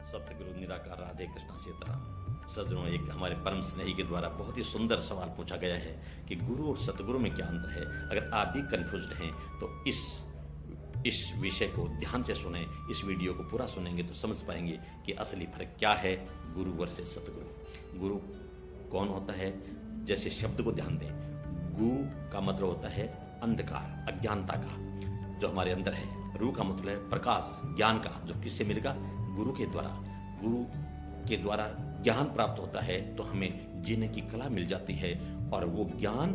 सतगुरु निराकार राधे कृष्णा सीताराम। सज्जनों, एक हमारे परम स्नेही के द्वारा बहुत ही सुंदर सवाल पूछा गया है कि गुरु और सतगुरु में क्या अंतर है। अगर आप भी कंफ्यूज्ड हैं तो इस विषय को ध्यान से सुने, इस वीडियो को पूरा सुनेंगे तो समझ पाएंगे कि असली फर्क क्या है गुरु वर्सेस सतगुरु। गुरु कौन होता है, जैसे शब्द को ध्यान दें। गु का मतलब होता है अंधकार, अज्ञानता का जो हमारे अंदर है। रू का मतलब है प्रकाश, ज्ञान का, जो किससे मिलेगा? गुरु के द्वारा। गुरु के द्वारा ज्ञान प्राप्त होता है तो हमें जीने की कला मिल जाती है, और वो ज्ञान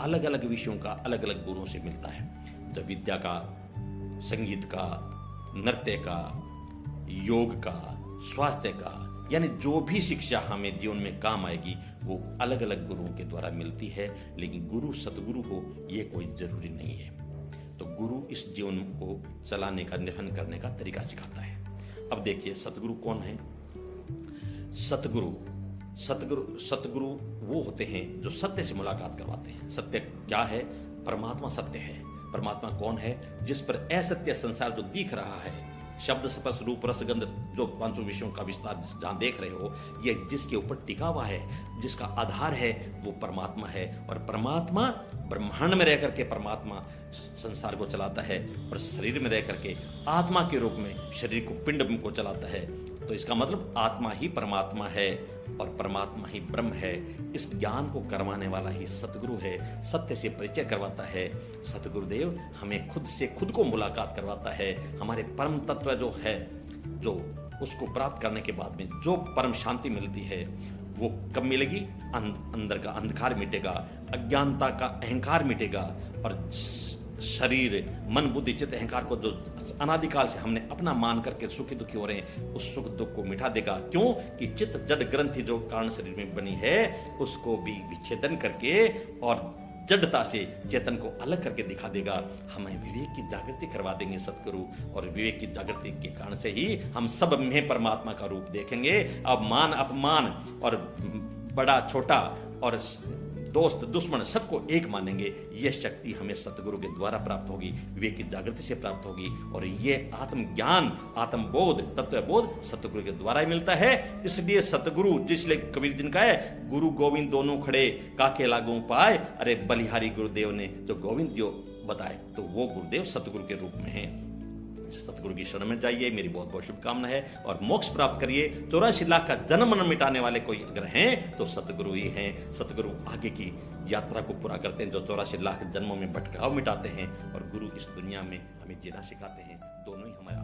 अलग अलग विषयों का अलग अलग गुरुओं से मिलता है। जो विद्या का, संगीत का, नृत्य का, योग का, स्वास्थ्य का, यानी जो भी शिक्षा हमें जीवन में काम आएगी वो अलग अलग गुरुओं के द्वारा मिलती है। लेकिन गुरु सतगुरु हो ये कोई जरूरी नहीं है। तो गुरु इस जीवन को चलाने का, निर्वहन करने का तरीका सिखाता है। अब देखिए सतगुरु कौन है। सतगुरु वो होते हैं जो सत्य से मुलाकात करवाते हैं। सत्य क्या है? परमात्मा सत्य है। परमात्मा कौन है? जिस पर असत्य संसार जो दिख रहा है, शब्द स्पर्श रूप रस गंध, जो 500 विषयों का विस्तार जहां देख रहे हो, ये जिसके ऊपर टिका हुआ है, जिसका आधार है, वो परमात्मा है। और परमात्मा ब्रह्मांड में रह करके परमात्मा संसार को चलाता है, और शरीर में रह करके आत्मा के रूप में शरीर को, पिंड को चलाता है। तो इसका मतलब आत्मा ही परमात्मा है और परमात्मा ही ब्रह्म है। इस ज्ञान को करवाने वाला ही सतगुरु है। सत्य से परिचय करवाता है। सतगुरुदेव हमें खुद से खुद को मुलाकात करवाता है। हमारे परम तत्व जो है, जो उसको प्राप्त करने के बाद में जो परम शांति मिलती है, वो कब मिलेगी? अंदर का अंधकार मिटेगा, अज्ञानता का अहंकार मिटेगा, और शरीर, मन, बुद्धि, चित्त, अहंकार को जो अनादिकाल से हमने अपना मान करके सुखी दुखी हो रहे हैं, उस सुख दुख को मिटा देगा। क्यों? कि चित्त जड़ ग्रंथि जो कारण शरीर में बनी है, उसको भी विच्छेदन करके और जड़ता से चेतन को अलग करके दिखा देगा। हमें विवेक की जागृति करवा देंगे सतगुरु, और विवेक की जागृति के कारण से ही हम सब में परमात्मा का रूप देखेंगे। अब मान अपमान और बड़ा छोटा और दोस्त दुश्मन सबको एक मानेंगे। यह शक्ति हमें सतगुरु के द्वारा प्राप्त होगी, विवेक की जागृति से प्राप्त होगी। और ये आत्मज्ञान, आत्मबोध, तत्वबोध सतगुरु के द्वारा ही मिलता है। इसलिए सतगुरु, जिसलिए कबीर जी ने कहा है, गुरु गोविंद दोनों खड़े काके लागू पाए। अरे बलिहारी गुरुदेव ने जो गोविंद जो बताए, तो वो गुरुदेव सतगुरु के रूप में है। सतगुरु की शरण में जाइए, मेरी बहुत बहुत शुभकामना है, और मोक्ष प्राप्त करिए। 84 लाख का जन्म न मिटाने वाले कोई अगर हैं तो सतगुरु ही हैं। सतगुरु आगे की यात्रा को पूरा करते हैं, जो 84 लाख जन्मों में भटकाव मिटाते हैं, और गुरु इस दुनिया में हमें जीना सिखाते हैं। दोनों ही हमारे